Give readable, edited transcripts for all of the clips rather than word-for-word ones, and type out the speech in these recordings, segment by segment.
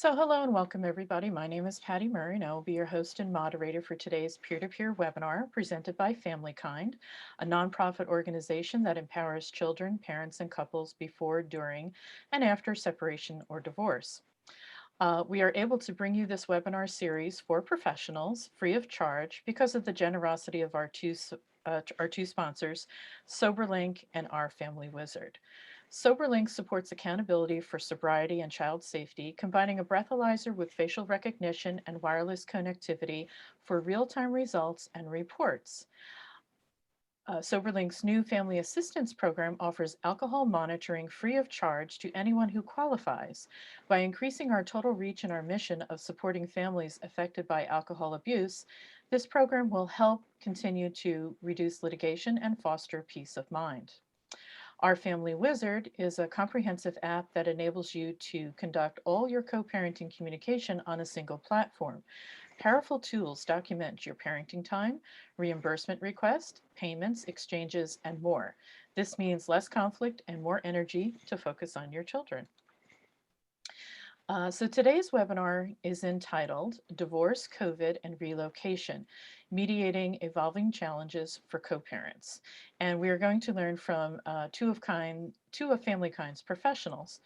Hello and welcome everybody. My name is Patty Murray and I will be your host and moderator for today's peer-to-peer webinar presented by FamilyKind, a nonprofit organization that empowers children, parents, and couples before, during, and after separation or divorce. We are able to bring you this webinar series for professionals free of charge because of the generosity of our two sponsors, SoberLink and our Family Wizard. SoberLink supports accountability for sobriety and child safety, combining a breathalyzer with facial recognition and wireless connectivity for real-time results and reports. SoberLink's new Family Assistance Program offers alcohol monitoring free of charge to anyone who qualifies. By increasing our total reach in our mission of supporting families affected by alcohol abuse, this program will help continue to reduce litigation and foster peace of mind. Our Family Wizard is a comprehensive app that enables you to conduct all your co-parenting communication on a single platform. Powerful tools document your parenting time, reimbursement requests, payments, exchanges, and more. This means less conflict and more energy to focus on your children. Today's webinar is entitled Divorce, COVID, and Relocation, Mediating Evolving Challenges for Co-Parents. And we are going to learn from two of FamilyKind's professionals.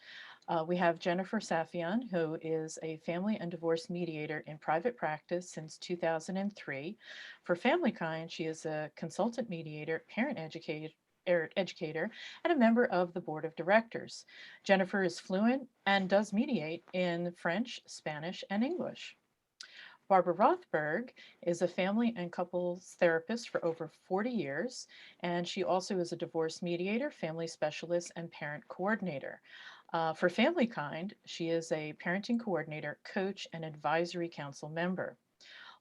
We have Jennifer Safian, who is a family and divorce mediator in private practice since 2003. For FamilyKind, she is a consultant mediator, parent educator, and a member of the board of directors. Jennifer is fluent and does mediate in French, Spanish, and English. Barbara Rothberg is a family and couples therapist for over 40 years, and she also is a divorce mediator, family specialist, and parent coordinator. For FamilyKind, she is a parenting coordinator, coach, and advisory council member.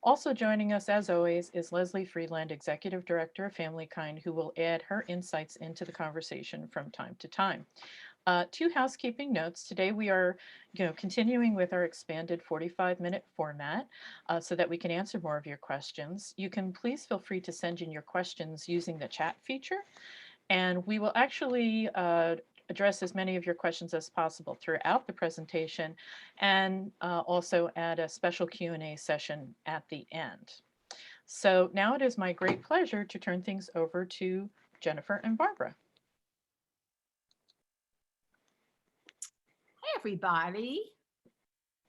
Also joining us, as always, is Leslie Freeland, Executive Director of FamilyKind, who will add her insights into the conversation from time to time. Two housekeeping notes. Today we are continuing with our expanded 45-minute format so that we can answer more of your questions. You can please feel free to send in your questions using the chat feature, and we will actually address as many of your questions as possible throughout the presentation and also add a special Q&A session at the end. So now it is my great pleasure to turn things over to Jennifer and Barbara. Hey, everybody.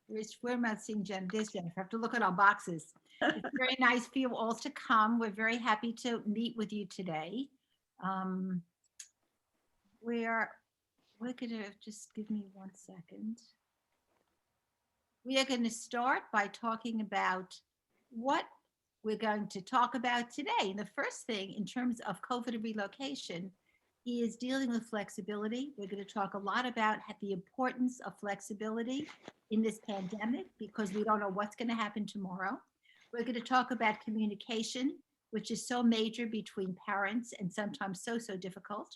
Where am I seeing this Jennifer? I have to look at our boxes. It's very nice for you all to come. We're very happy to meet with you today. We're going to just give me 1 second. We are going to start by talking about what we're going to talk about today. And the first thing in terms of COVID relocation is dealing with flexibility. We're going to talk a lot about the importance of flexibility in this pandemic because we don't know what's going to happen tomorrow. We're going to talk about communication, which is so major between parents and sometimes so difficult.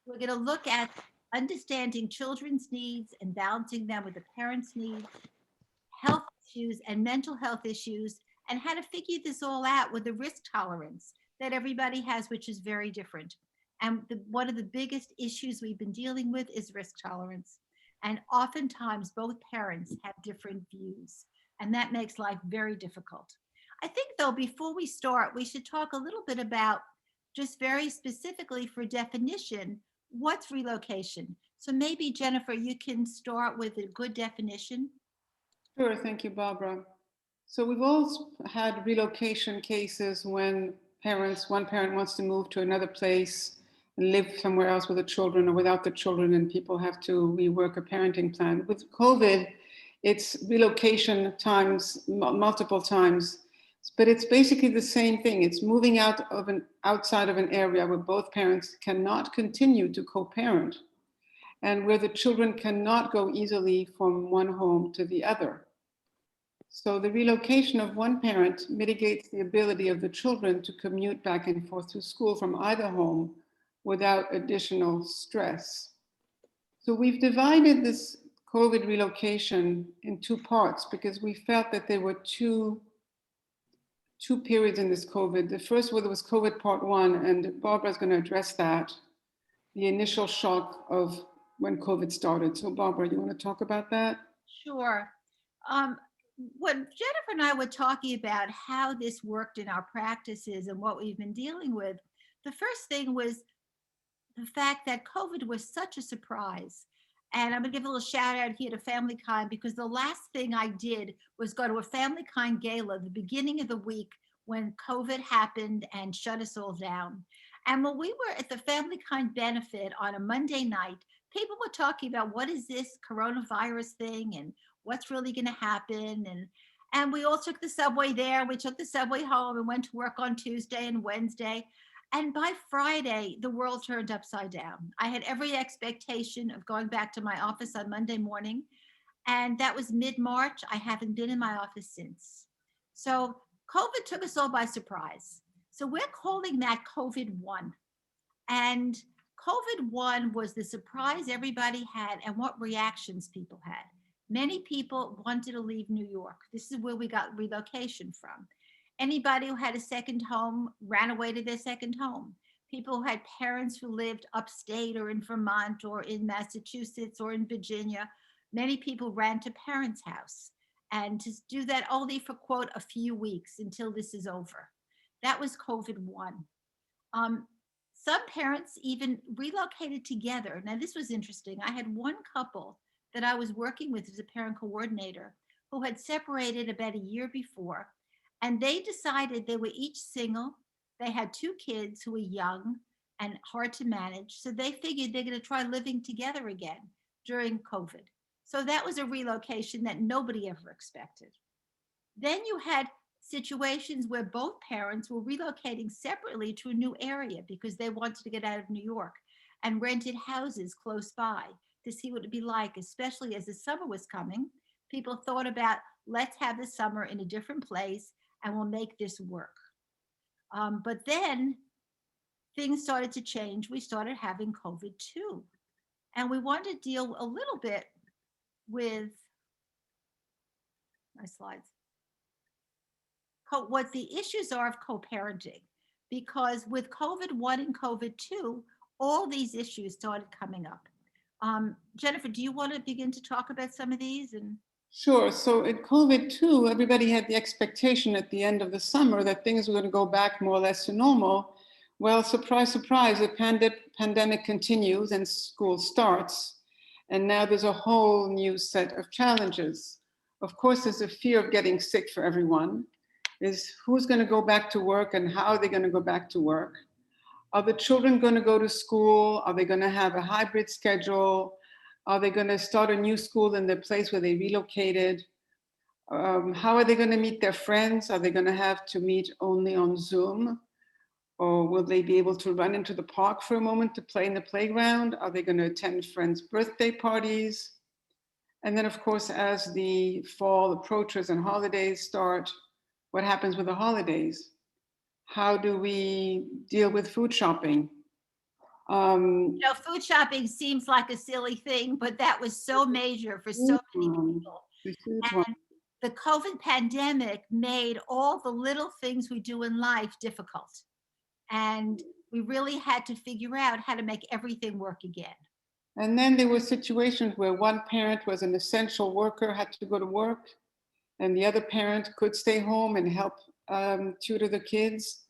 We're going to look at understanding children's needs and balancing them with the parents' needs, health issues and mental health issues, and how to figure this all out with the risk tolerance that everybody has, which is very different. And one of the biggest issues we've been dealing with is risk tolerance. And oftentimes both parents have different views, and that makes life very difficult. I think though, before we start, we should talk a little bit about just very specifically for definition, what's relocation? So maybe Jennifer, you can start with a good definition. Sure, thank you, Barbara. So we've all had relocation cases when one parent wants to move to another place and live somewhere else with the children or without the children, and people have to rework a parenting plan. With COVID, it's relocation times, multiple times, but it's basically the same thing. It's moving outside of an area where both parents cannot continue to co-parent and where the children cannot go easily from one home to the other. So the relocation of one parent mitigates the ability of the children to commute back and forth to school from either home without additional stress. So we've divided this COVID relocation in two parts because we felt that there were two periods in this COVID. The first one was COVID part 1, and Barbara's going to address that, the initial shock of when COVID started. So Barbara, you want to talk about that? Sure. When Jennifer and I were talking about how this worked in our practices and what we've been dealing with, the first thing was the fact that COVID was such a surprise. And I'm going to give a little shout out here to FamilyKind because the last thing I did was go to a FamilyKind gala the beginning of the week when COVID happened and shut us all down. And when we were at the FamilyKind benefit on a Monday night, people were talking about what is this coronavirus thing and what's really going to happen. And we all took the subway there. We took the subway home and went to work on Tuesday and Wednesday. And by Friday, the world turned upside down. I had every expectation of going back to my office on Monday morning. And that was mid-March. I haven't been in my office since. So COVID took us all by surprise. So we're calling that COVID-1. And COVID-1 was the surprise everybody had and what reactions people had. Many people wanted to leave New York. This is where we got relocation from. Anybody who had a second home ran away to their second home. People who had parents who lived upstate or in Vermont or in Massachusetts or in Virginia, many people ran to parents' house. And to do that only for, quote, a few weeks until this is over. That was COVID-1. Some parents even relocated together. Now, this was interesting. I had one couple that I was working with as a parent coordinator who had separated about a year before. And they decided they were each single. They had 2 kids who were young and hard to manage. So they figured they're going to try living together again during COVID. So that was a relocation that nobody ever expected. Then you had situations where both parents were relocating separately to a new area because they wanted to get out of New York and rented houses close by to see what it'd be like, especially as the summer was coming. People thought about, let's have the summer in a different place and we'll make this work. But then things started to change. We started having COVID-2. And we wanted to deal a little bit with my slides, what the issues are of co-parenting. Because with COVID-1 and COVID-2, all these issues started coming up. Jennifer, do you want to begin to talk about some of these? Sure. So in COVID-2, everybody had the expectation at the end of the summer that things were going to go back more or less to normal. Well, surprise, surprise, the pandemic continues and school starts. And now there's a whole new set of challenges. Of course, there's a fear of getting sick for everyone. Is who's going to go back to work and how are they going to go back to work? Are the children going to go to school? Are they going to have a hybrid schedule? Are they going to start a new school in the place where they relocated? How are they going to meet their friends? Are they going to have to meet only on Zoom? Or will they be able to run into the park for a moment to play in the playground? Are they going to attend friends' birthday parties? And then, of course, as the fall approaches and holidays start, what happens with the holidays? How do we deal with food shopping? Food shopping seems like a silly thing, but that was so major for so many people. And the COVID pandemic made all the little things we do in life difficult. And we really had to figure out how to make everything work again. And then there were situations where one parent was an essential worker, had to go to work, and the other parent could stay home and help tutor the kids,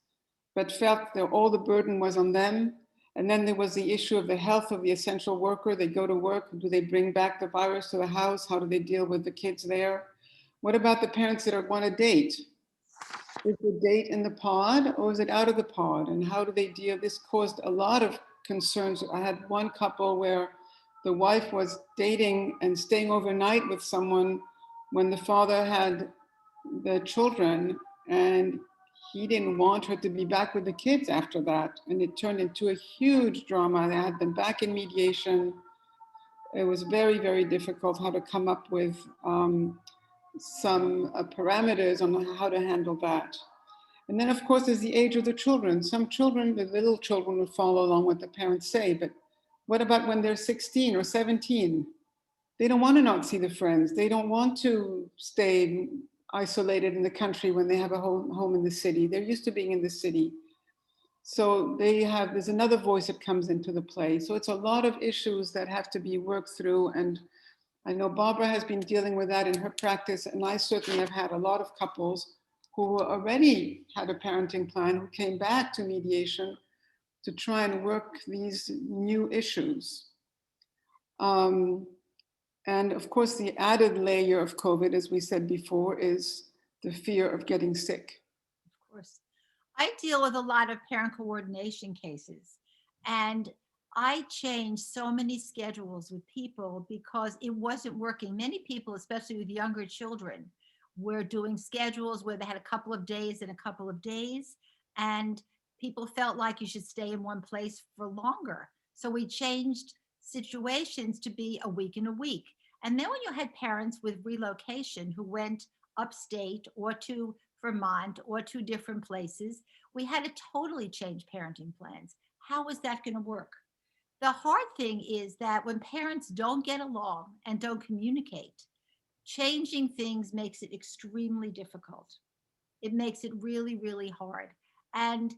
but felt that all the burden was on them. And then there was the issue of the health of the essential worker. They go to work, do they bring back the virus to the house? How do they deal with the kids there? What about the parents that want to date? Is the date in the pod or is it out of the pod? And how do they deal? This caused a lot of concerns. I had one couple where the wife was dating and staying overnight with someone when the father had the children, and he didn't want her to be back with the kids after that. And it turned into a huge drama. They had them back in mediation. It was very, very difficult how to come up with some parameters on how to handle that. And then, of course, there's the age of the children. Some children, the little children, would follow along what the parents say, but what about when they're 16 or 17? They don't want to not see the friends. They don't want to stay isolated in the country when they have a home in the city. They're used to being in the city. So there's another voice that comes into the play. So it's a lot of issues that have to be worked through. And I know Barbara has been dealing with that in her practice, and I certainly have had a lot of couples who already had a parenting plan who came back to mediation to try and work these new issues. And of course, the added layer of COVID, as we said before, is the fear of getting sick. Of course. I deal with a lot of parent coordination cases, and I changed so many schedules with people because it wasn't working. Many people, especially with younger children, were doing schedules where they had a couple of days and a couple of days, and people felt like you should stay in one place for longer. So we changed situations to be a week and a week. And then when you had parents with relocation who went upstate or to Vermont or to different places, we had to totally change parenting plans. How was that going to work? The hard thing is that when parents don't get along and don't communicate, changing things makes it extremely difficult. It makes it really, really hard. And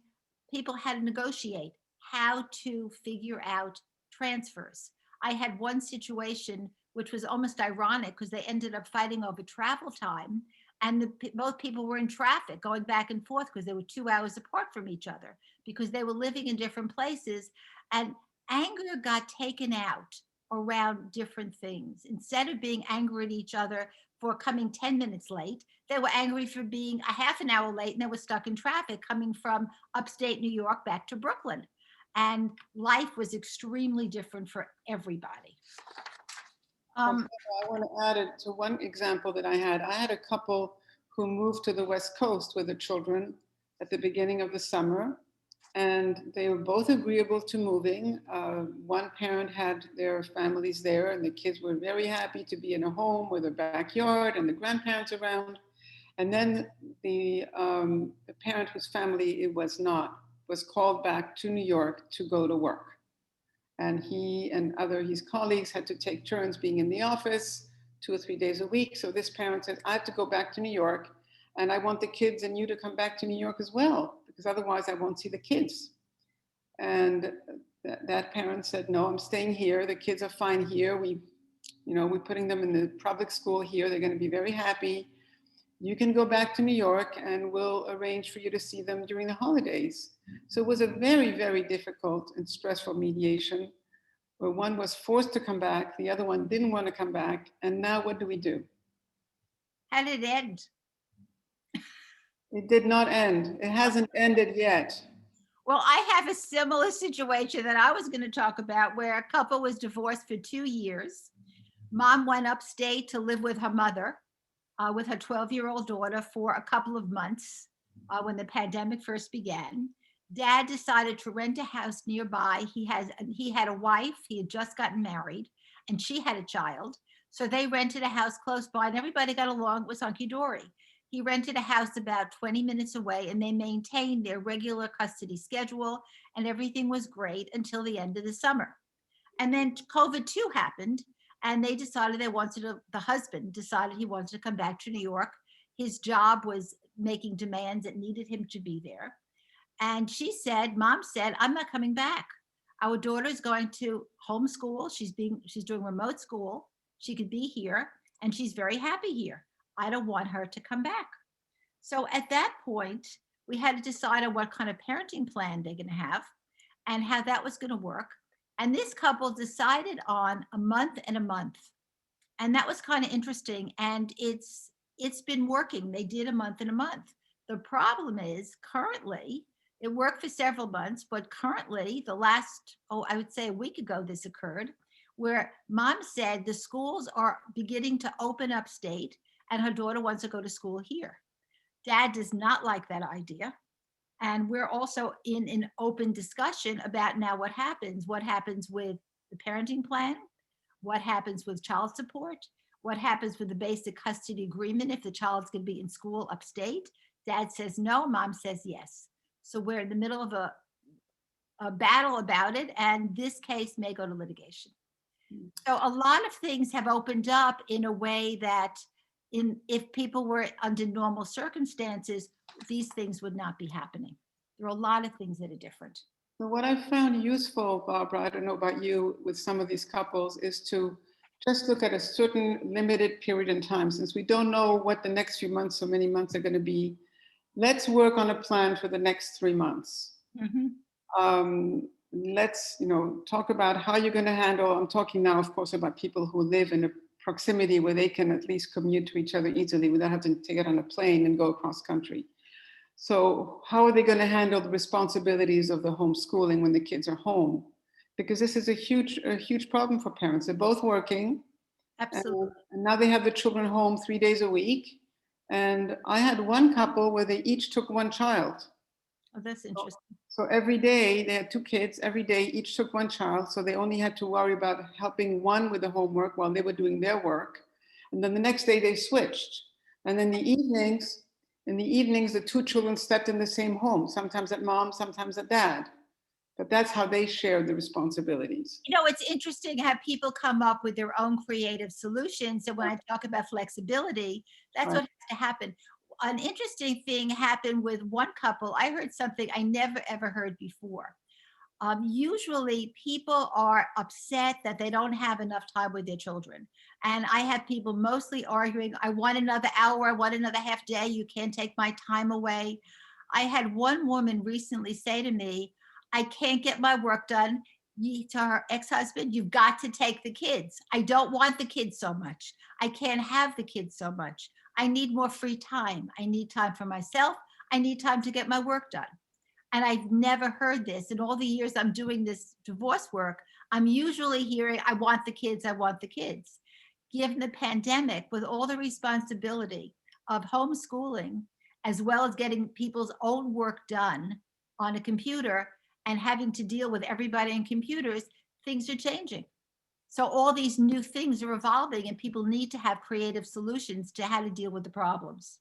people had to negotiate how to figure out transfers. I had one situation which was almost ironic because they ended up fighting over travel time. And both people were in traffic going back and forth because they were 2 hours apart from each other because they were living in different places. And anger got taken out around different things. Instead of being angry at each other for coming 10 minutes late, they were angry for being a half an hour late and they were stuck in traffic coming from upstate New York back to Brooklyn. And life was extremely different for everybody. I want to add it to one example that I had. I had a couple who moved to the West Coast with the children at the beginning of the summer, and they were both agreeable to moving. One parent had their families there, and the kids were very happy to be in a home with a backyard and the grandparents around. And then the parent whose family it was not was called back to New York to go to work. And he and his colleagues had to take turns being in the office 2 or 3 days a week. So this parent said, I have to go back to New York, and I want the kids and you to come back to New York as well, because otherwise I won't see the kids. And that parent said, no, I'm staying here. The kids are fine here. We're putting them in the public school here. They're going to be very happy. You can go back to New York and we'll arrange for you to see them during the holidays. So it was a very, very difficult and stressful mediation where one was forced to come back, the other one didn't want to come back. And now what do? How did it end? It did not end. It hasn't ended yet. Well, I have a similar situation that I was going to talk about where a couple was divorced for 2 years. Mom went upstate to live with her mother, with her 12-year-old daughter for a couple of months when the pandemic first began. Dad decided to rent a house nearby. He had a wife, he had just gotten married, and she had a child. So they rented a house close by and everybody got along. It was hunky-dory. He rented a house about 20 minutes away and they maintained their regular custody schedule and everything was great until the end of the summer. And then COVID-2 happened and they decided the husband decided he wanted to come back to New York. His job was making demands that needed him to be there. And Mom said, I'm not coming back. Our daughter's going to homeschool. She's doing remote school. She could be here and she's very happy here. I don't want her to come back. So at that point, we had to decide on what kind of parenting plan they're going to have and how that was going to work. And this couple decided on a month and a month. And that was kind of interesting. And it's been working. They did a month and a month. The problem is currently, it worked for several months, but currently the last, I would say a week ago, this occurred, where Mom said the schools are beginning to open up state and her daughter wants to go to school here. Dad does not like that idea. And we're also in an open discussion about now what happens with the parenting plan, what happens with child support, what happens with the basic custody agreement if the child's going to be in school upstate. Dad says no, Mom says yes. So we're in the middle of a battle about it, and this case may go to litigation. So a lot of things have opened up in a way that if people were under normal circumstances, these things would not be happening. There are a lot of things that are different. So what I found useful, Barbara, I don't know about you, with some of these couples is to just look at a certain limited period in time. Since we don't know what the next few months or many months are going to be, let's work on a plan for the next 3 months. Let's, talk about how you're going to handle. I'm talking now, of course, about people who live in a proximity where they can at least commute to each other easily without having to get on a plane and go across country. So how are they going to handle the responsibilities of the homeschooling when the kids are home? Because this is a huge problem for parents. They're both working. Absolutely. And now they have the children home 3 days a week. And I had one couple where they each took one child. Oh, that's interesting. So every day, they had 2 kids, every day each took one child. So they only had to worry about helping one with the homework while they were doing their work. And then the next day they switched. And in the evenings, the 2 children slept in the same home, sometimes at mom, sometimes at dad. But that's how they shared the responsibilities. It's interesting how people come up with their own creative solutions. And when I talk about flexibility, that's Right. what has to happen. An interesting thing happened with one couple. I heard something I never ever heard before. Usually people are upset that they don't have enough time with their children. And I have people mostly arguing, I want another hour, I want another half day, you can't take my time away. I had one woman recently say to me, I can't get my work done. To her ex-husband, you've got to take the kids. I don't want the kids so much. I can't have the kids so much. I need more free time. I need time for myself. I need time to get my work done. And I've never heard this. In all the years I'm doing this divorce work, I'm usually hearing, I want the kids, I want the kids. Given the pandemic, with all the responsibility of homeschooling, as well as getting people's own work done on a computer and having to deal with everybody in computers, things are changing. So all these new things are evolving and people need to have creative solutions to how to deal with the problems.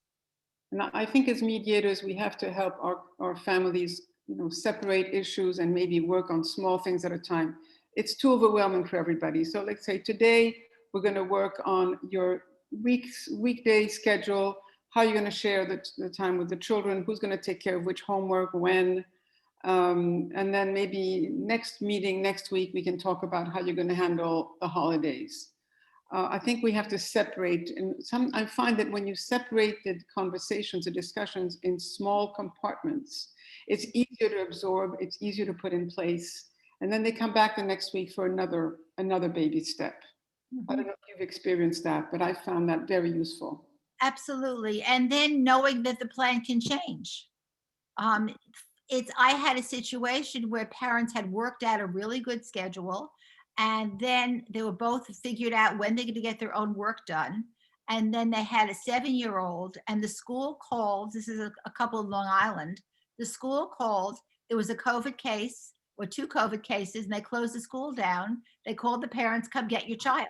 And I think as mediators, we have to help our families, separate issues and maybe work on small things at a time. It's too overwhelming for everybody. So let's say today we're going to work on your weekday schedule, how you're going to share the time with the children, who's going to take care of which homework, when. And then maybe next meeting, next week, we can talk about how you're going to handle the holidays. I think we have to separate, and I find that when you separate the conversations, the discussions in small compartments, it's easier to absorb, it's easier to put in place, and then they come back the next week for another baby step. I don't know if you've experienced that, but I found that very useful. Absolutely. And then knowing that the plan can change. I had a situation where parents had worked out a really good schedule, and then they were both figured out when they're going to get their own work done. And then they had a 7-year-old, and the school called. This is a couple in Long Island. The school called. There was a COVID case or 2 COVID cases, and they closed the school down. They called the parents, come get your child.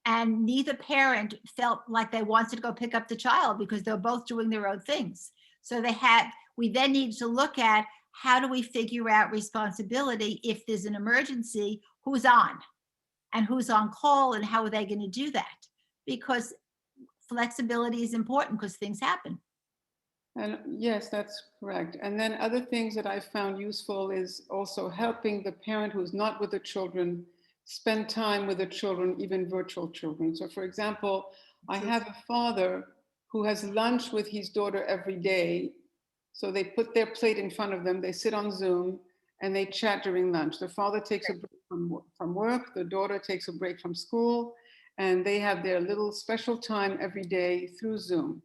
And neither parent felt like they wanted to go pick up the child because they were both doing their own things. So we then needed to look at how do we figure out responsibility if there's an emergency, who's on and who's on call and how are they going to do that? Because flexibility is important because things happen. And yes, that's correct. And then other things that I found useful is also helping the parent who's not with the children spend time with the children, even virtual children. So for example, I have a father who has lunch with his daughter every day. So they put their plate in front of them, they sit on Zoom and they chat during lunch. The father takes a break from work, the daughter takes a break from school, and they have their little special time every day through Zoom.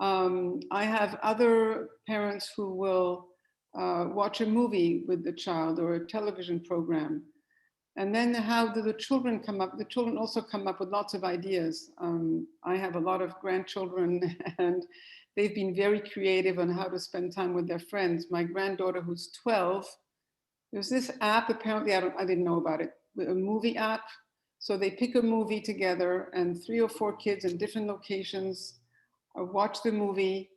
I have other parents who will watch a movie with the child or a television program. And then how do the children come up? The children also come up with lots of ideas. I have a lot of grandchildren and they've been very creative on how to spend time with their friends. My granddaughter, who's 12, there's this app, apparently I didn't know about it, a movie app. So they pick a movie together and 3 or 4 kids in different locations watch the movie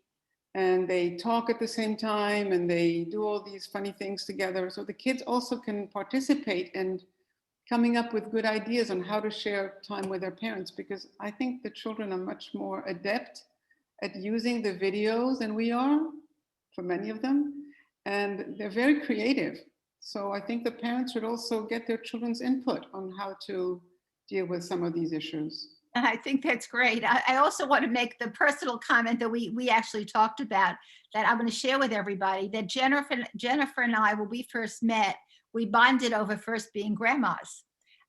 and they talk at the same time and they do all these funny things together. So the kids also can participate in coming up with good ideas on how to share time with their parents, because I think the children are much more adept at using the videos than we are, for many of them, and they're very creative. So I think the parents should also get their children's input on how to deal with some of these issues. I think that's great. I also want to make the personal comment that we actually talked about, that I'm going to share with everybody, that Jennifer and I, when we first met, we bonded over first being grandmas.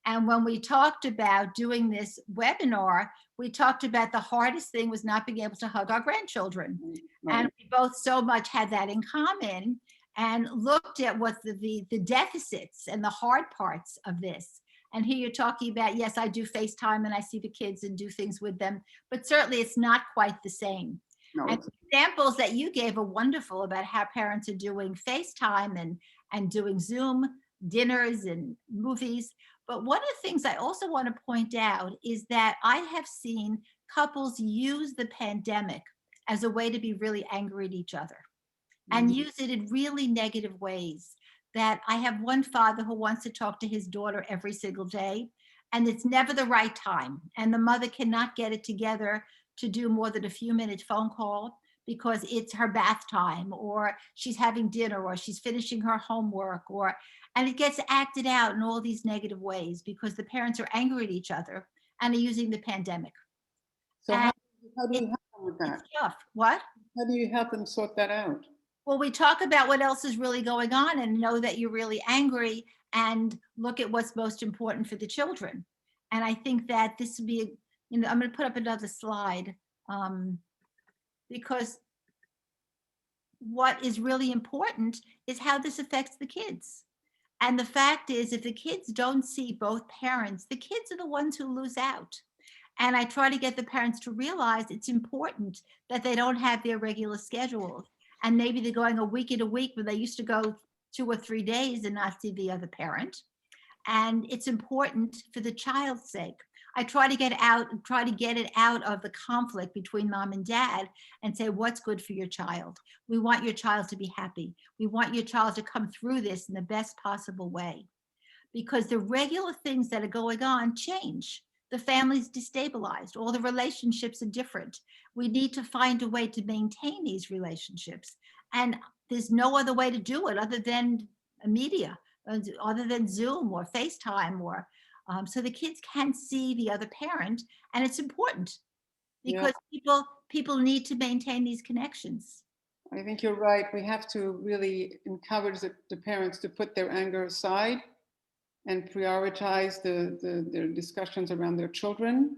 And when we talked about doing this webinar, we talked about the hardest thing was not being able to hug our grandchildren. Right. And we both so much had that in common, and looked at what the deficits and the hard parts of this. And here you're talking about, yes, I do FaceTime and I see the kids and do things with them, but certainly it's not quite the same. No, And examples that you gave are wonderful about how parents are doing FaceTime and doing Zoom dinners and movies. But one of the things I also want to point out is that I have seen couples use the pandemic as a way to be really angry at each other and use it in really negative ways. That I have one father who wants to talk to his daughter every single day, and it's never the right time. And the mother cannot get it together to do more than a few minute phone call because it's her bath time, or she's having dinner, or she's finishing her homework, and it gets acted out in all these negative ways because the parents are angry at each other and are using the pandemic. so And how do you help them with that? it's tough. What? How do you help them sort that out? Well, we talk about what else is really going on and know that you're really angry and look at what's most important for the children. And I think that this would be, I'm going to put up another slide because what is really important is how this affects the kids. And the fact is, if the kids don't see both parents, the kids are the ones who lose out. And I try to get the parents to realize it's important that they don't have their regular schedules. And maybe they're going a week in a week where they used to go 2 or 3 days and not see the other parent. And it's important for the child's sake. I try to get it out of the conflict between mom and dad and say, what's good for your child? We want your child to be happy. We want your child to come through this in the best possible way. Because the regular things that are going on change. The family's destabilized. All the relationships are different. We need to find a way to maintain these relationships. And there's no other way to do it other than media, other than Zoom or FaceTime, or so the kids can see the other parent. And it's important because people need to maintain these connections. I think you're right. We have to really encourage the parents to put their anger aside and prioritize their discussions around their children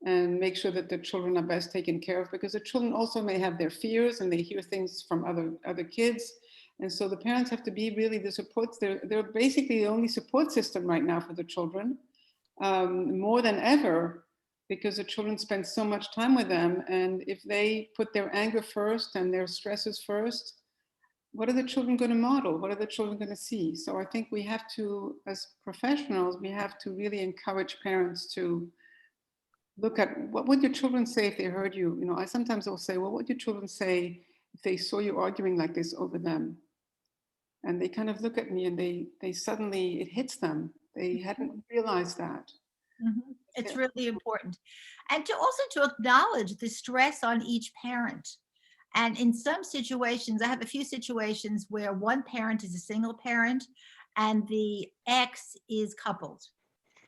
and make sure that the children are best taken care of, because the children also may have their fears and they hear things from other kids. And so the parents have to be really the supports. They're basically the only support system right now for the children, more than ever, because the children spend so much time with them. And if they put their anger first and their stresses first, what are the children going to model? What are the children going to see? So I think we have to, as professionals, we have to really encourage parents to look at what would your children say if they heard you. I sometimes will say, well, what would your children say if they saw you arguing like this over them? And they kind of look at me and they suddenly, it hits them. They hadn't realized that. Mm-hmm. It's really important. And to acknowledge the stress on each parent. And in some situations, I have a few situations where one parent is a single parent and the ex is coupled.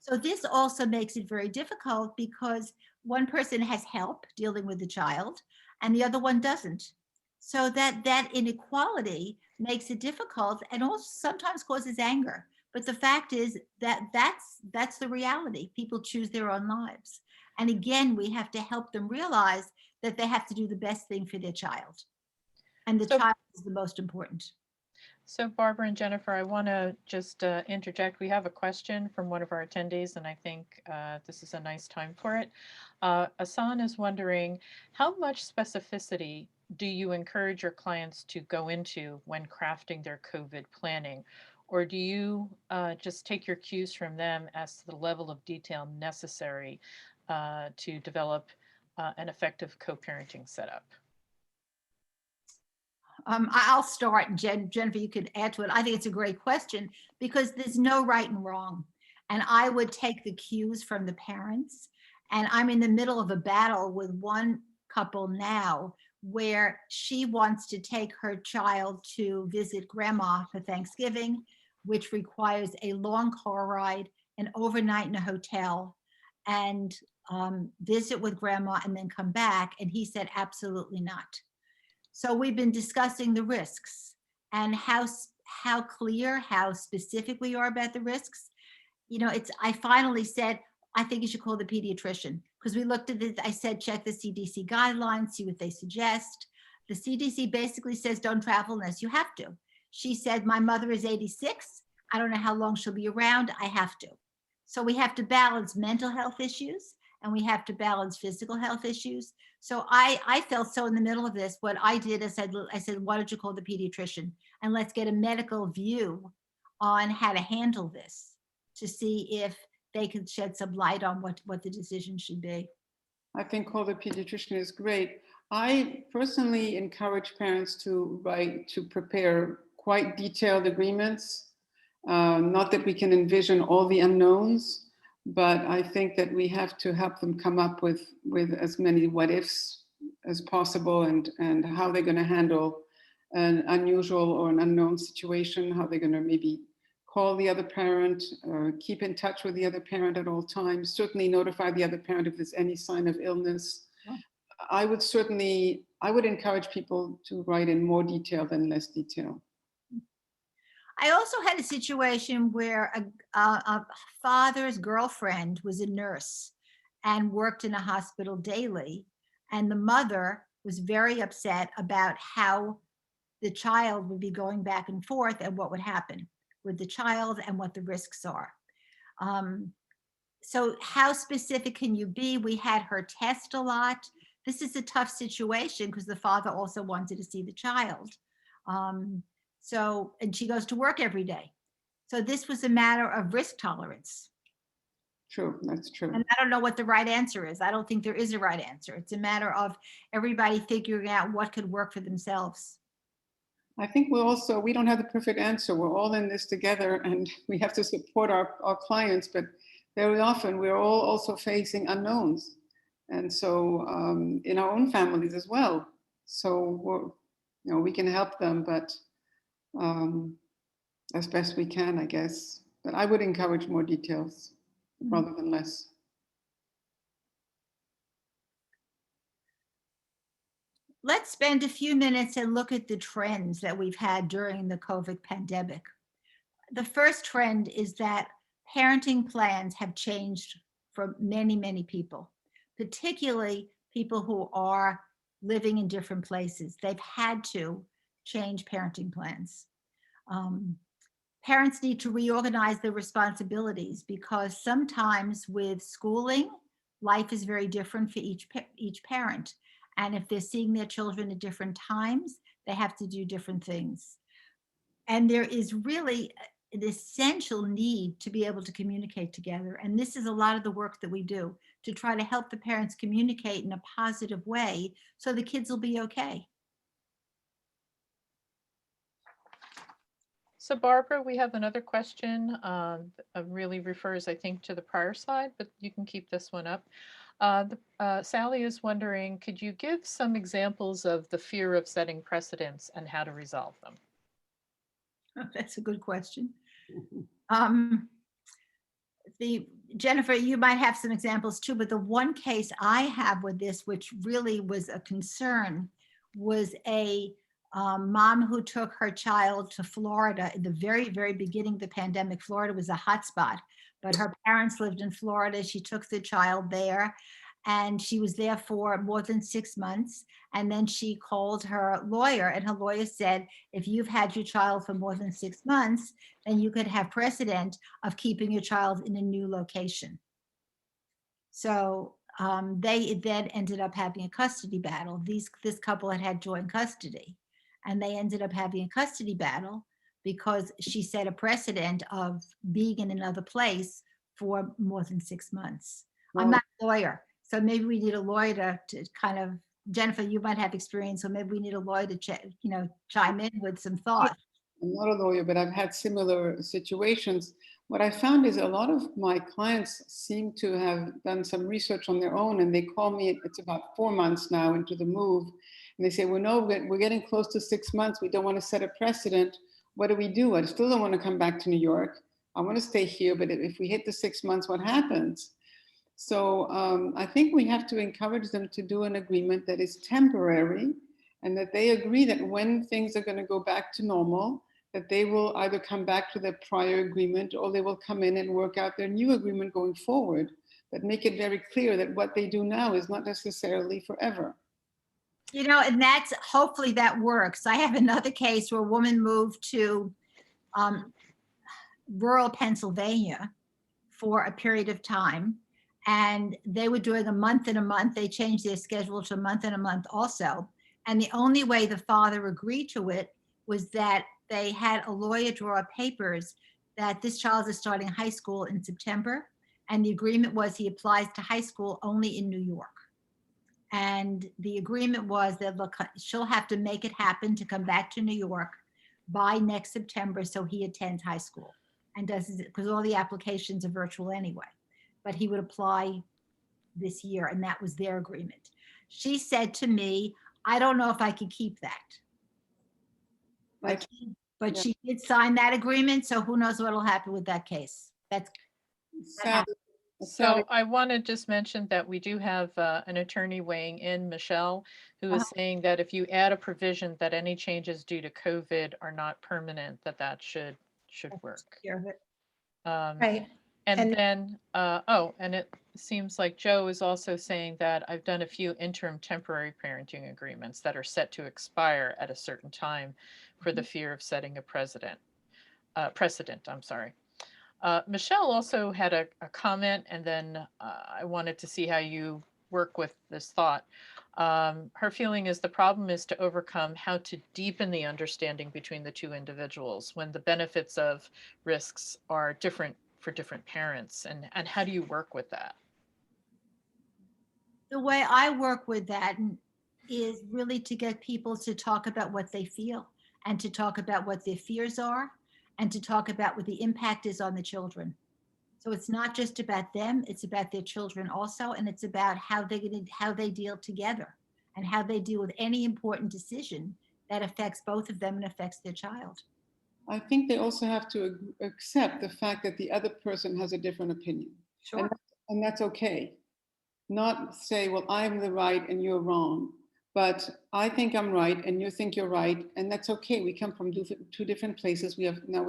So this also makes it very difficult because one person has help dealing with the child and the other one doesn't. So that inequality makes it difficult and also sometimes causes anger. But the fact is that's the reality. People choose their own lives. And again, we have to help them realize that they have to do the best thing for their child. And the child is the most important. So Barbara and Jennifer, I want to just interject. We have a question from one of our attendees, and I think this is a nice time for it. Asan is wondering, how much specificity do you encourage your clients to go into when crafting their COVID planning? Or do you just take your cues from them as to the level of detail necessary to develop an effective co-parenting setup? I'll start, and Jennifer, you could add to it. I think it's a great question because there's no right and wrong. And I would take the cues from the parents. And I'm in the middle of a battle with one couple now where she wants to take her child to visit grandma for Thanksgiving, which requires a long car ride, an overnight in a hotel. and visit with grandma and then come back? And he said, absolutely not. So we've been discussing the risks and how clear, how specific we are about the risks. You know, I finally said, I think you should call the pediatrician, because we looked at it. I said, check the CDC guidelines, see what they suggest. The CDC basically says don't travel unless you have to. She said, my mother is 86. I don't know how long she'll be around. I have to. So we have to balance mental health issues and we have to balance physical health issues. So I felt so in the middle of this. What I did is I said, why don't you call the pediatrician and let's get a medical view on how to handle this, to see if they could shed some light on what the decision should be. I think call the pediatrician is great. I personally encourage parents to prepare quite detailed agreements. Not that we can envision all the unknowns, but I think that we have to help them come up with as many what ifs as possible, and how they're going to handle an unusual or an unknown situation, how they're going to maybe call the other parent, keep in touch with the other parent at all times, certainly notify the other parent if there's any sign of illness. Yeah. I would encourage people to write in more detail than less detail. I also had a situation where a father's girlfriend was a nurse and worked in a hospital daily. And the mother was very upset about how the child would be going back and forth and what would happen with the child and what the risks are. So how specific can you be? We had her test a lot. This is a tough situation because the father also wanted to see the child. And she goes to work every day. So this was a matter of risk tolerance. True, that's true. And I don't know what the right answer is. I don't think there is a right answer. It's a matter of everybody figuring out what could work for themselves. I think we don't have the perfect answer. We're all in this together and we have to support our clients, but very often we're all also facing unknowns. And so in our own families as well. So we can help them, but as best we can, I guess. But I would encourage more details rather than less. Let's spend a few minutes and look at the trends that we've had during the COVID pandemic. The first trend is that parenting plans have changed for many, many people, particularly people who are living in different places. They've had to change parenting plans. Parents need to reorganize their responsibilities because sometimes with schooling, life is very different for each parent. And if they're seeing their children at different times, they have to do different things. And there is really an essential need to be able to communicate together. And this is a lot of the work that we do to try to help the parents communicate in a positive way so the kids will be okay. So Barbara, we have another question, really refers, I think, to the prior slide, but you can keep this one up. Sally is wondering, could you give some examples of the fear of setting precedents and how to resolve them? Oh, that's a good question. Jennifer, you might have some examples too, but the one case I have with this, which really was a concern, was a mom who took her child to Florida in the very, very beginning of the pandemic. Florida was a hotspot, but her parents lived in Florida. She took the child there and she was there for more than 6 months. And then she called her lawyer and her lawyer said, if you've had your child for more than 6 months, then you could have precedent of keeping your child in a new location. So they then ended up having a custody battle. This couple had joint custody. And they ended up having a custody battle because she set a precedent of being in another place for more than 6 months. Well, I'm not a lawyer, so maybe we need a lawyer to kind of, Jennifer, you might have experience, so maybe we need a lawyer to chime in with some thoughts. I'm not a lawyer, but I've had similar situations. What I found is a lot of my clients seem to have done some research on their own, and they call me, it's about 4 months now into the move, and they say, well, no, we're getting close to 6 months. We don't want to set a precedent. What do we do? I still don't want to come back to New York. I want to stay here, but if we hit the 6 months, what happens? So I think we have to encourage them to do an agreement that is temporary, and that they agree that when things are going to go back to normal, that they will either come back to their prior agreement or they will come in and work out their new agreement going forward, but make it very clear that what they do now is not necessarily forever. You know, and that's, hopefully that works. I have another case where a woman moved to rural Pennsylvania for a period of time, and they were doing a month and a month. They changed their schedule to a month and a month also. And the only way the father agreed to it was that they had a lawyer draw up papers that this child is starting high school in September. And the agreement was he applies to high school only in New York. And the agreement was that, look, she'll have to make it happen to come back to New York by next September so he attends high school and does it, because all the applications are virtual anyway. But he would apply this year, and that was their agreement. She said to me, I don't know if I could keep that. But Yeah. she did sign that agreement, so who knows what'll happen with that case. That's Sadly, So I want to just mention that we do have an attorney weighing in, Michelle, who is saying that if you add a provision that any changes due to COVID are not permanent, that should work. care of it. Right. And And- then, and it seems like Joe is also saying that I've done a few interim temporary parenting agreements that are set to expire at a certain time for the fear of setting a precedent, I'm sorry. Michelle also had a comment, and then I wanted to see how you work with this thought. Her feeling is the problem is to overcome how to deepen the understanding between the two individuals when the benefits of risks are different for different parents, and how do you work with that? The way I work with that is really to get people to talk about what they feel and to talk about what their fears are and to talk about what the impact is on the children. So it's not just about them, it's about their children also, and it's about how they deal together and how they deal with any important decision that affects both of them and affects their child. I think they also have to accept the fact that the other person has a different opinion. Sure. And that's okay. Not say, well, I'm the right and you're wrong, but I think I'm right and you think you're right, and that's okay. We come from two different places. We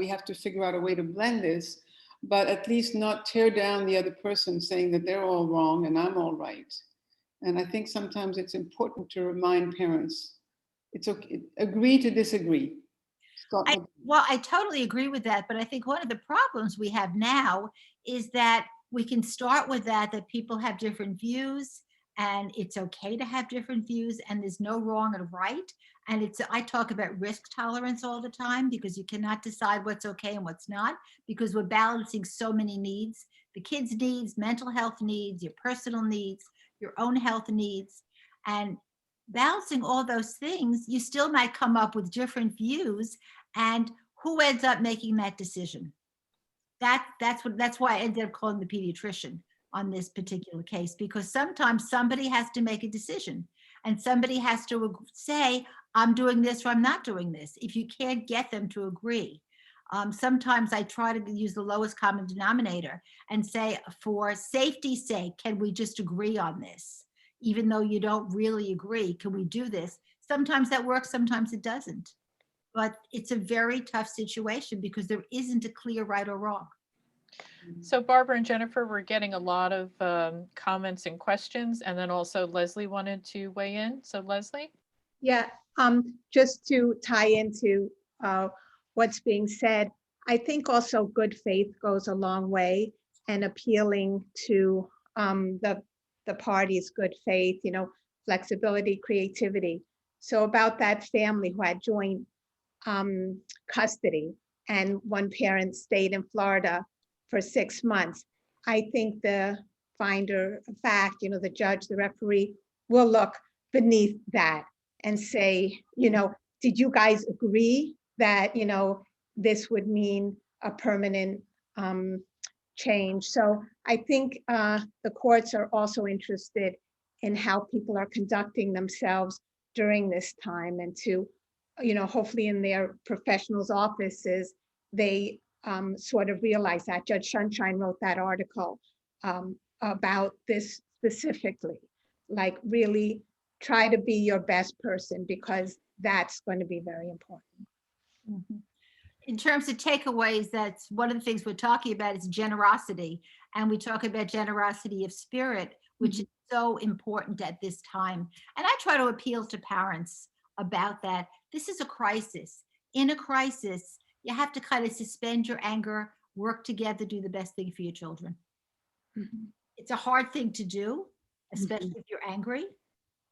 have to figure out a way to blend this, but at least not tear down the other person saying that they're all wrong and I'm all right. And I think sometimes it's important to remind parents, it's okay, agree to disagree. I totally agree with that, but I think one of the problems we have now is that we can start with that people have different views, and it's okay to have different views, and there's no wrong or right. And I talk about risk tolerance all the time, because you cannot decide what's okay and what's not, because we're balancing so many needs, the kids' needs, mental health needs, your personal needs, your own health needs, and balancing all those things, you still might come up with different views, and who ends up making that decision? That's why I ended up calling the pediatrician on this particular case, because sometimes somebody has to make a decision and somebody has to say, I'm doing this or I'm not doing this. If you can't get them to agree, sometimes I try to use the lowest common denominator and say, for safety's sake, can we just agree on this? Even though you don't really agree, can we do this? Sometimes that works, sometimes it doesn't. But it's a very tough situation because there isn't a clear right or wrong. So Barbara and Jennifer, we're getting a lot of comments and questions, and then also Leslie wanted to weigh in. So Leslie? Yeah, just to tie into what's being said, I think also good faith goes a long way, and appealing to the party's good faith, flexibility, creativity. So about that family who had joint custody, and one parent stayed in Florida for 6 months. I think the finder of fact, the judge, the referee, will look beneath that and say, did you guys agree that, this would mean a permanent change? So I think the courts are also interested in how people are conducting themselves during this time, and to hopefully in their professionals' offices, they sort of realize that. Judge Sunshine wrote that article about this specifically. Like really try to be your best person, because that's going to be very important. Mhm. In terms of takeaways, that's one of the things we're talking about is generosity. And we talk about generosity of spirit, which is so important at this time. And I try to appeal to parents about that. This is a crisis. In a crisis, you have to kind of suspend your anger, work together, do the best thing for your children. Mhm. It's a hard thing to do, especially if you're angry,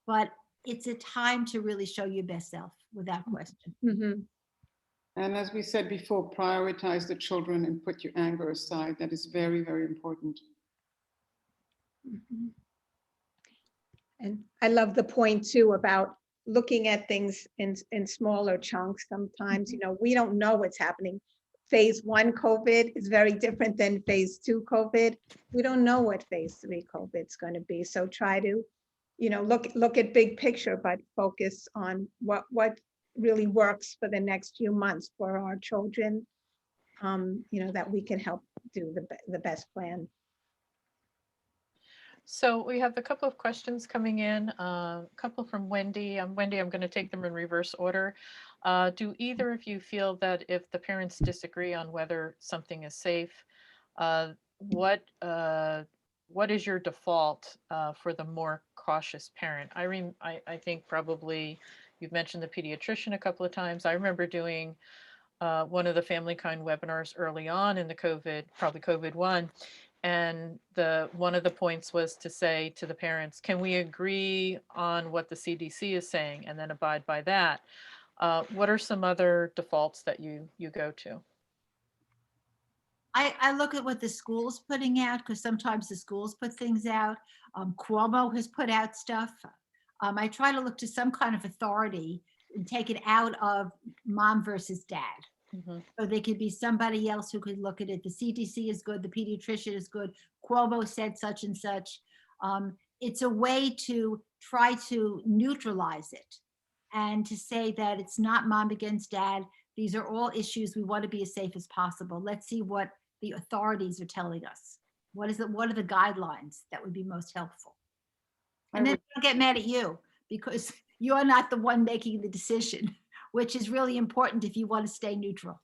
but it's a time to really show your best self without question. Mhm. And as we said before, prioritize the children and put your anger aside. That is very, very important. Mhm. And I love the point too about looking at things in smaller chunks. Sometimes, we don't know what's happening. Phase 1 COVID is very different than phase 2 COVID. We don't know what phase 3 COVID is going to be. So try to, look at big picture, but focus on what really works for the next few months for our children, that we can help do the best plan. So we have a couple of questions coming in, a couple from Wendy. Wendy, I'm going to take them in reverse order. Do either of you feel that if the parents disagree on whether something is safe, what is your default for the more cautious parent? I think probably you've mentioned the pediatrician a couple of times. I remember doing one of the FamilyKind webinars early on in the COVID, probably COVID-1. And one of the points was to say to the parents, can we agree on what the CDC is saying and then abide by that? What are some other defaults that you go to? I look at what the school's putting out, because sometimes the schools put things out. Cuomo has put out stuff. I try to look to some kind of authority and take it out of mom versus dad. Mhm. So there could be somebody else who could look at it. The CDC is good. The pediatrician is good. Cuomo said such and such. It's a way to try to neutralize it and to say that it's not mom against dad. These are all issues. We want to be as safe as possible. Let's see what the authorities are telling us. What are the guidelines that would be most helpful? And then don't get mad at you, because you're not the one making the decision, which is really important if you want to stay neutral.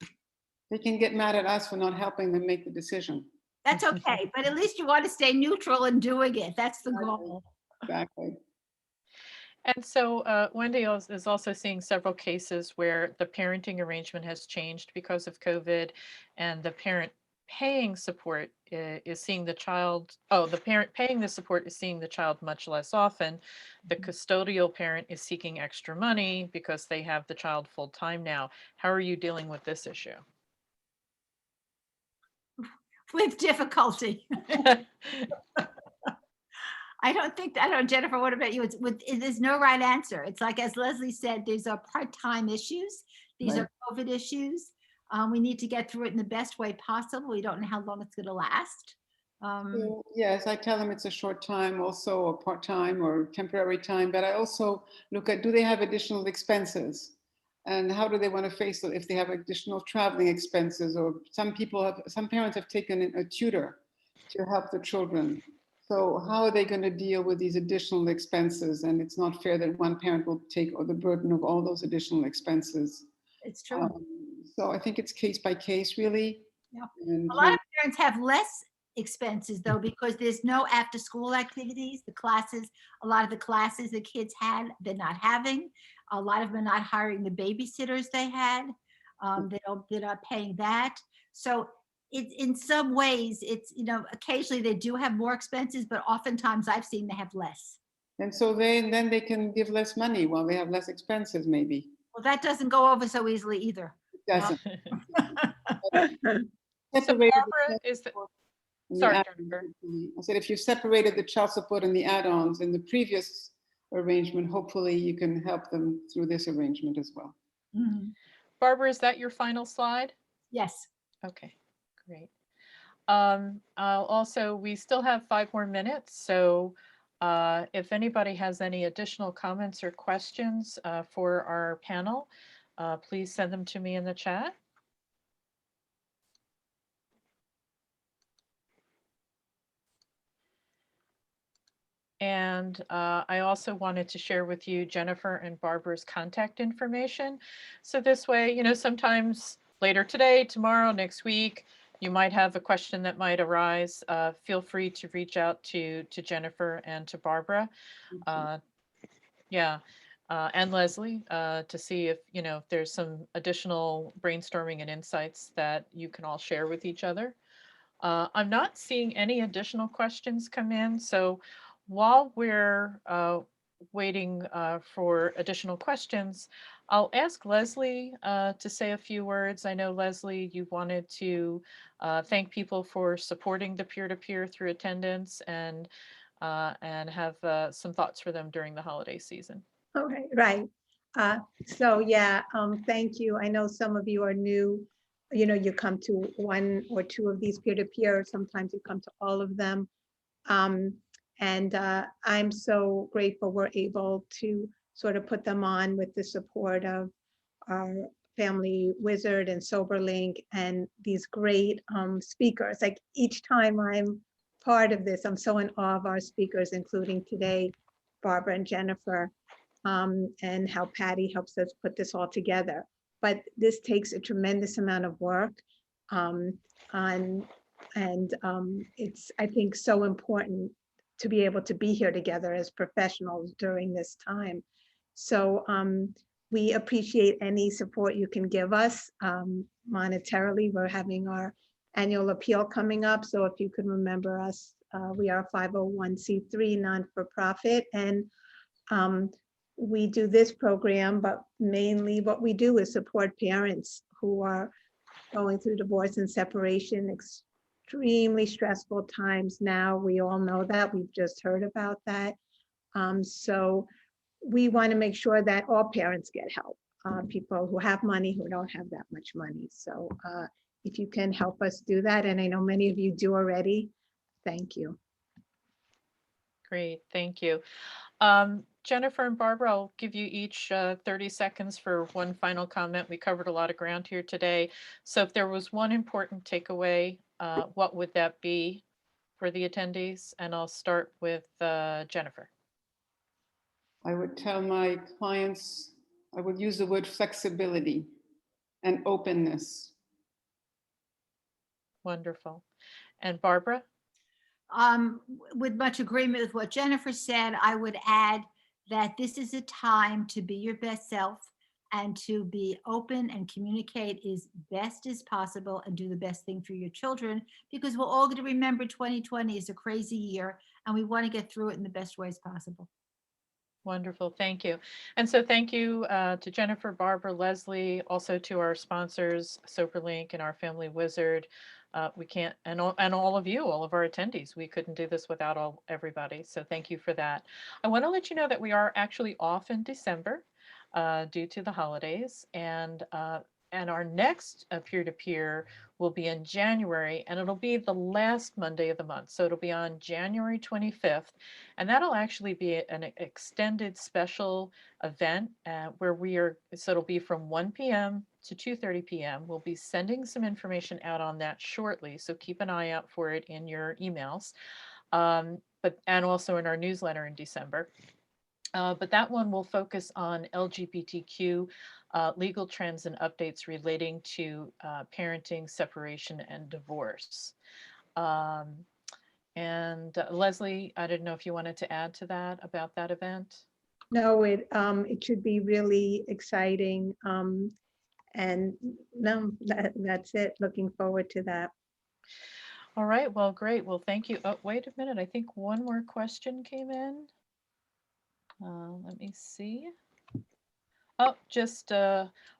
They can get mad at us for not helping them make the decision. That's okay, but at least you want to stay neutral in doing it. That's the goal. Exactly. And so Wendy is also seeing several cases where the parenting arrangement has changed because of COVID, and the parent paying support is seeing the child, the parent paying the support is seeing the child much less often. The custodial parent is seeking extra money because they have the child full time now. How are you dealing with this issue? With difficulty. I don't, Jennifer, what about you? There's no right answer. It's like, as Leslie said, these are part-time issues. These Right. are COVID issues. We need to get through it in the best way possible. We don't know how long it's going to last. So, yes, I tell them it's a short time also, or part-time or temporary time, but I also look at, do they have additional expenses? And how do they want to face it if they have additional traveling expenses? Or some parents have taken in a tutor to help the children. So how are they going to deal with these additional expenses? And it's not fair that one parent will take the burden of all those additional expenses. It's true. So I think it's case by case, really. Yeah. And A lot of parents have less expenses though, because there's no after school activities. A lot of the classes the kids had, they're not having. A lot of them are not hiring the babysitters they had. They're not paying that. So in some ways, it's, occasionally they do have more expenses, but oftentimes I've seen they have less. And so then they can give less money while they have less expenses, maybe. Well, that doesn't go over so easily either. It doesn't. So Separated Barbara the is the, support and the sorry, add-ons, Jennifer. I said, if you separated the child support and the add-ons in the previous arrangement, hopefully you can help them through this arrangement as well. Mhm. Barbara, is that your final slide? Yes. Okay, great. We still have 5 more minutes, so if anybody has any additional comments or questions for our panel, please send them to me in the chat. And I also wanted to share with you Jennifer and Barbara's contact information. So this way, you know, sometimes later today, tomorrow, next week, you might have a question that might arise. Feel free to reach out to Jennifer and to Barbara. Yeah. And Leslie, to see if, you know, if there's some additional brainstorming and insights that you can all share with each other. I'm not seeing any additional questions come in. So while we're waiting for additional questions, I'll ask Leslie to say a few words. I know, Leslie, you wanted to thank people for supporting the peer-to-peer through attendance and have some thoughts for them during the holiday season. All right, right. So yeah, thank you. I know some of you are new. You know, you come to one or two of these peer-to-peer, sometimes you come to all of them. And I'm so grateful we're able to sort of put them on with the support of our Family Wizard and SoberLink and these great speakers. Like each time I'm part of this, I'm so in awe of our speakers, including today, Barbara and Jennifer, and how Patty helps us put this all together. But this takes a tremendous amount of work it's, I think, so important to be able to be here together as professionals during this time. So we appreciate any support you can give us monetarily. We're having our annual appeal coming up. So if you can remember us, we are a 501c3 non-for-profit, and we do this program, but mainly what we do is support parents who are going through divorce and separation, extremely stressful times now. We all know that. We've just heard about that. So we want to make sure that all parents get help, people who have money, who don't have that much money. So if you can help us do that, and I know many of you do already, thank you. Great, thank you. Jennifer and Barbara, I'll give you each 30 seconds for one final comment. We covered a lot of ground here today. So if there was one important takeaway, what would that be for the attendees? And I'll start with Jennifer. I would tell my clients, I would use the word flexibility and openness. Wonderful. And Barbara? With much agreement with what Jennifer said, I would add that this is a time to be your best self and to be open and communicate as best as possible and do the best thing for your children, because we're all going to remember 2020 is a crazy year and we want to get through it in the best ways possible. Wonderful, thank you. And so thank you to Jennifer, Barbara, Leslie, also to our sponsors, SoberLink and our Family Wizard. We can't, and all of you, all of our attendees, we couldn't do this without everybody. So thank you for that. I want to let you know that we are actually off in December due to the holidays, and our next peer-to-peer will be in January, and it'll be the last Monday of the month. So it'll be on January 25th, and that'll actually be an extended special event where so it'll be from 1 p.m. to 2:30 p.m. We'll be sending some information out on that shortly, so keep an eye out for it in your emails, and also in our newsletter in December. But that one will focus on LGBTQ legal trends and updates relating to parenting, separation, and divorce. And Leslie, I didn't know if you wanted to add to that about that event. No, it should be really exciting. And no, that's it. Looking forward to that. All right, well, great. Well, thank you. Oh, wait a minute. I think one more question came in. Let me see. Oh, just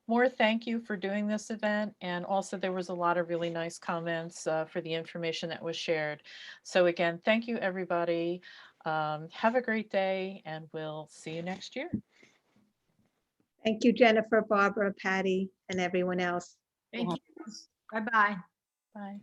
more thank you for doing this event. And also there was a lot of really nice comments for the information that was shared. So again, thank you, everybody. Have a great day, and we'll see you next year. Thank you, Jennifer, Barbara, Patty, and everyone else. Thank you. Bye-bye. Bye.